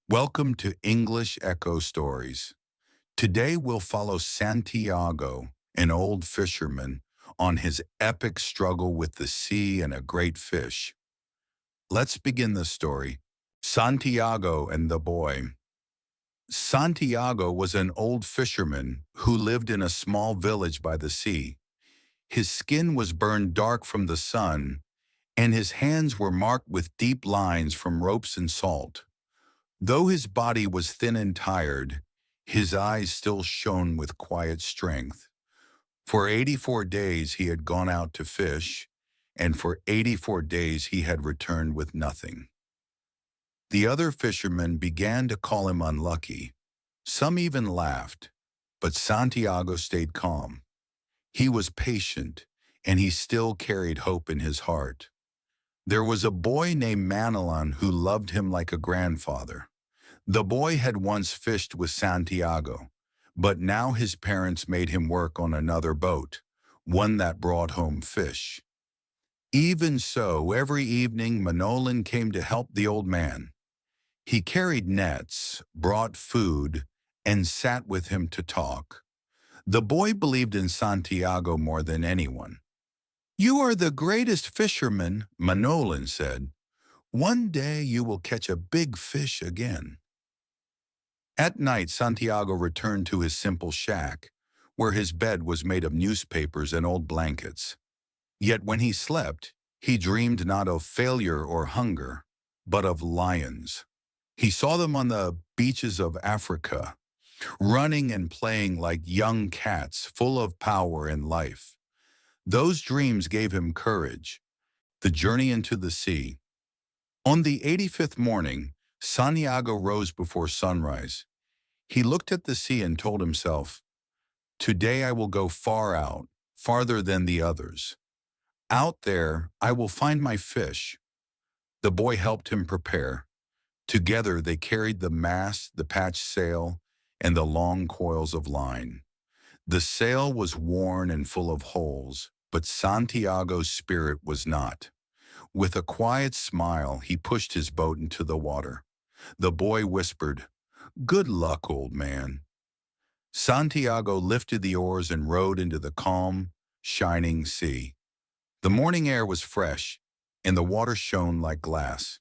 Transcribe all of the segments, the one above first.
Welcome to English Echo Stories. Today we'll follow Santiago, an old fisherman, on his epic struggle with the sea and a great fish. Let's begin the story. Santiago and the Boy. Santiago was an old fisherman who lived in a small village by the sea. His skin was burned dark from the sun, and his hands were marked with deep lines from ropes and salt. Though his body was thin and tired, his eyes still shone with quiet strength. For 84 days he had gone out to fish, and for 84 days he had returned with nothing. The other fishermen began to call him unlucky. Some even laughed, but Santiago stayed calm. He was patient, and he still carried hope in his heart. There was a boy named Manilon who loved him like a grandfather. The boy had once fished with Santiago, but now his parents made him work on another boat, one that brought home fish. Even so, every evening Manolin came to help the old man. He carried nets, brought food, and sat with him to talk. The boy believed in Santiago more than anyone. "You are the greatest fisherman," Manolin said. "One day you will catch a big fish again." At night, Santiago returned to his simple shack, where his bed was made of newspapers and old blankets. Yet when he slept, he dreamed not of failure or hunger, but of lions. He saw them on the beaches of Africa, running and playing like young cats, full of power and life. Those dreams gave him courage. The journey into the sea. On the 85th morning, Santiago rose before sunrise. He looked at the sea and told himself, "Today I will go far out, farther than the others. Out there, I will find my fish." The boy helped him prepare. Together they carried the mast, the patched sail, and the long coils of line. The sail was worn and full of holes, but Santiago's spirit was not. With a quiet smile, he pushed his boat into the water. The boy whispered, "Good luck, old man." Santiago lifted the oars and rowed into the calm, shining sea. The morning air was fresh, and the water shone like glass.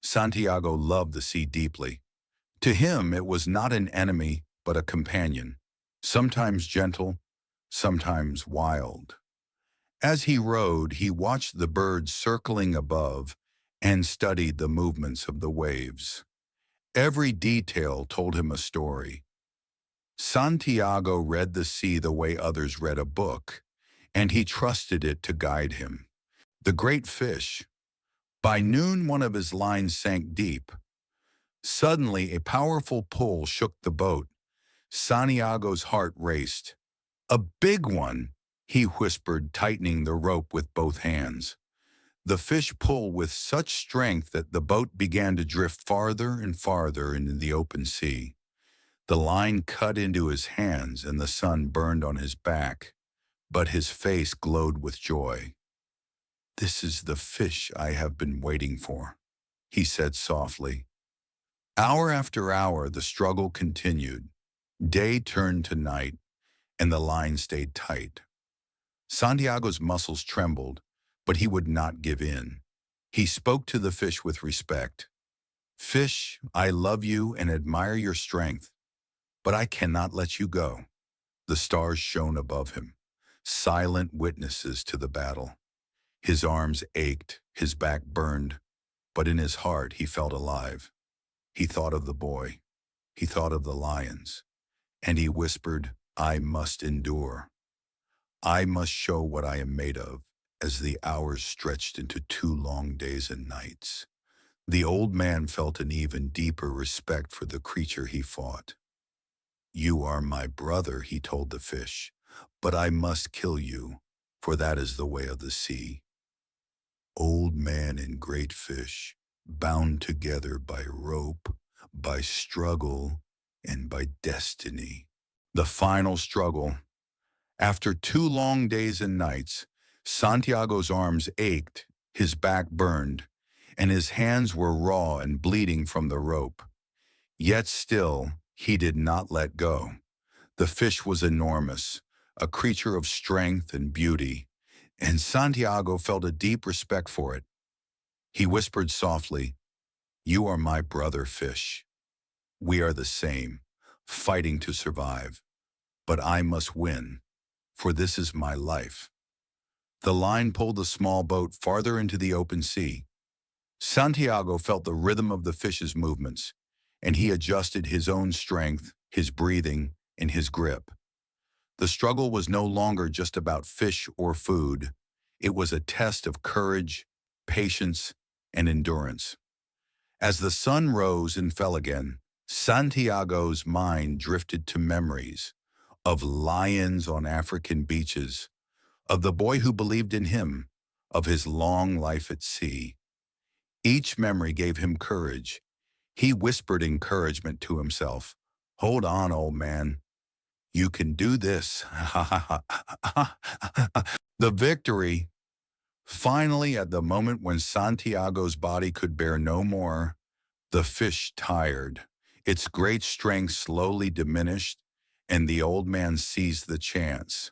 Santiago loved the sea deeply. To him, it was not an enemy, but a companion, sometimes gentle, sometimes wild. As he rowed, he watched the birds circling above and studied the movements of the waves. Every detail told him a story. Santiago read the sea the way others read a book, and he trusted it to guide him. The great fish. By noon, one of his lines sank deep. Suddenly, a powerful pull shook the boat. Santiago's heart raced. "A big one," he whispered, tightening the rope with both hands. The fish pulled with such strength that the boat began to drift farther and farther into the open sea. The line cut into his hands and the sun burned on his back, but his face glowed with joy. "This is the fish I have been waiting for," he said softly. Hour after hour, the struggle continued. Day turned to night, and the line stayed tight. Santiago's muscles trembled, but he would not give in. He spoke to the fish with respect. "Fish, I love you and admire your strength, but I cannot let you go." The stars shone above him, silent witnesses to the battle. His arms ached, his back burned, but in his heart he felt alive. He thought of the boy. He thought of the lions. And he whispered, "I must endure. I must show what I am made of," as the hours stretched into 2 long days and nights. The old man felt an even deeper respect for the creature he fought. "You are my brother," he told the fish, "but I must kill you, for that is the way of the sea." Old man and great fish, bound together by rope, by struggle, and by destiny. The final struggle. After 2 long days and nights, Santiago's arms ached, his back burned, and his hands were raw and bleeding from the rope. Yet still, he did not let go. The fish was enormous, a creature of strength and beauty, and Santiago felt a deep respect for it. He whispered softly, "You are my brother fish. We are the same, fighting to survive. But I must win, for this is my life." The line pulled the small boat farther into the open sea. Santiago felt the rhythm of the fish's movements, and he adjusted his own strength, his breathing, and his grip. The struggle was no longer just about fish or food. It was a test of courage, patience, and endurance. As the sun rose and fell again, Santiago's mind drifted to memories of lions on African beaches, of the boy who believed in him, of his long life at sea. Each memory gave him courage. He whispered encouragement to himself. "Hold on, old man. You can do this." The victory, finally at the moment when Santiago's body could bear no more, the fish tired. Its great strength slowly diminished, and the old man seized the chance.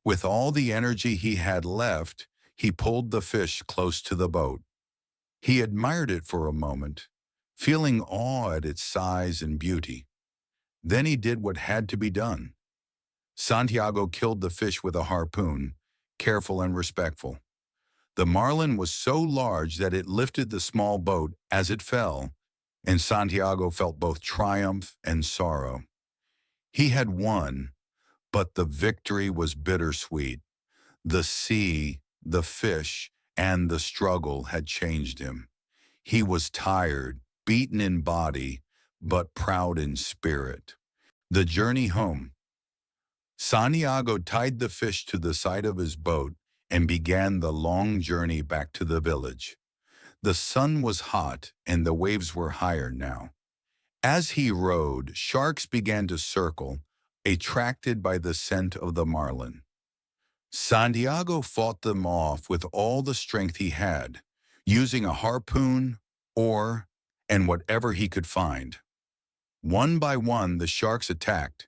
With all the energy he had left, he pulled the fish close to the boat. He admired it for a moment, feeling awe at its size and beauty. Then he did what had to be done. Santiago killed the fish with a harpoon, careful and respectful. The marlin was so large that it lifted the small boat as it fell, and Santiago felt both triumph and sorrow. He had won, but the victory was bittersweet. The sea, the fish, and the struggle had changed him. He was tired, beaten in body, but proud in spirit. The journey home. Santiago tied the fish to the side of his boat and began the long journey back to the village. The sun was hot and the waves were higher now. As he rowed, sharks began to circle, attracted by the scent of the marlin. Santiago fought them off with all the strength he had, using a harpoon, oar, and whatever he could find. One by one, the sharks attacked,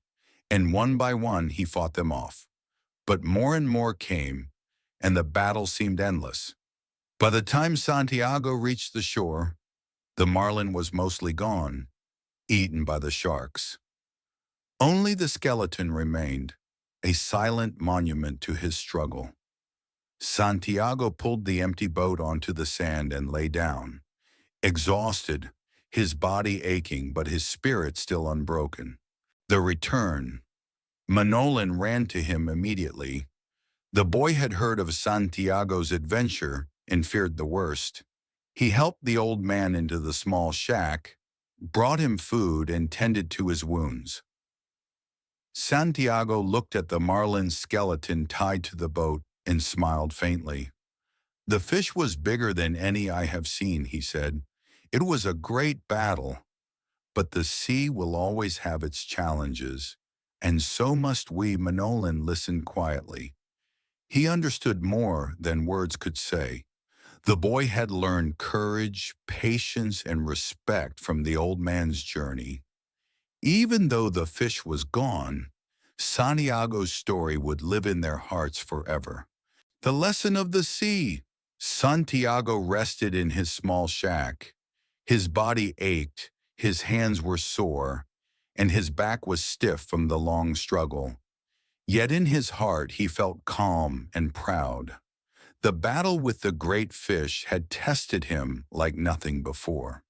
and one by one, he fought them off. But more and more came, and the battle seemed endless. By the time Santiago reached the shore, the marlin was mostly gone, eaten by the sharks. Only the skeleton remained, a silent monument to his struggle. Santiago pulled the empty boat onto the sand and lay down, exhausted, his body aching but his spirit still unbroken. The return. Manolin ran to him immediately. The boy had heard of Santiago's adventure and feared the worst. He helped the old man into the small shack, brought him food, and tended to his wounds. Santiago looked at the marlin's skeleton tied to the boat and smiled faintly. "The fish was bigger than any I have seen," he said. "It was a great battle, but the sea will always have its challenges, and so must we." Manolin listened quietly. He understood more than words could say. The boy had learned courage, patience, and respect from the old man's journey. Even though the fish was gone, Santiago's story would live in their hearts forever. The lesson of the sea. Santiago rested in his small shack. His body ached, his hands were sore, and his back was stiff from the long struggle. Yet in his heart he felt calm and proud. The battle with the great fish had tested him like nothing before.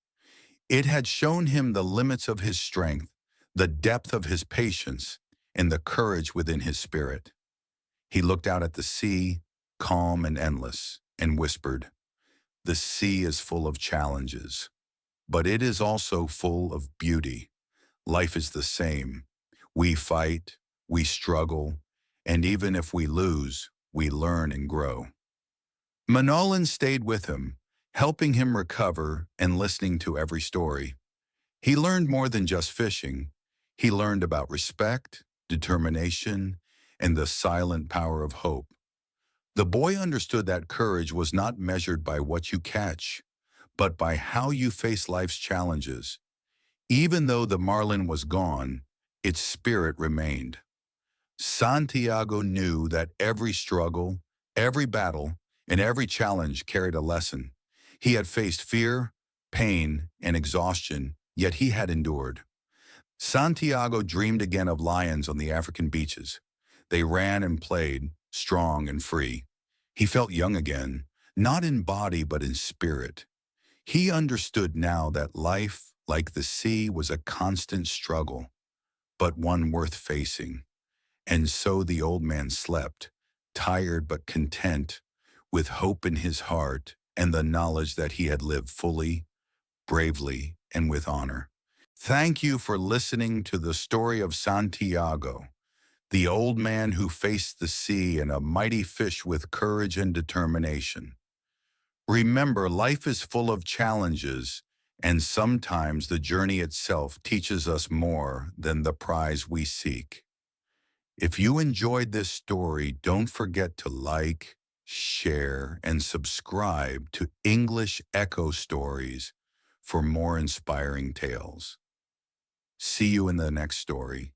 It had shown him the limits of his strength, the depth of his patience, and the courage within his spirit. He looked out at the sea, calm and endless, and whispered, "The sea is full of challenges, but it is also full of beauty. Life is the same. We fight, we struggle, and even if we lose, we learn and grow." Manolin stayed with him, helping him recover and listening to every story. He learned more than just fishing. He learned about respect, determination, and the silent power of hope. The boy understood that courage was not measured by what you catch, but by how you face life's challenges. Even though the marlin was gone, its spirit remained. Santiago knew that every struggle, every battle, and every challenge carried a lesson. He had faced fear, pain, and exhaustion, yet he had endured. Santiago dreamed again of lions on the African beaches. They ran and played, strong and free. He felt young again, not in body but in spirit. He understood now that life, like the sea, was a constant struggle, but one worth facing. And so the old man slept, tired but content, with hope in his heart and the knowledge that he had lived fully, bravely, and with honor. Thank you for listening to the story of Santiago, the old man who faced the sea and a mighty fish with courage and determination. Remember, life is full of challenges, and sometimes the journey itself teaches us more than the prize we seek. If you enjoyed this story, don't forget to like, share, and subscribe to English Echo Stories for more inspiring tales. See you in the next story.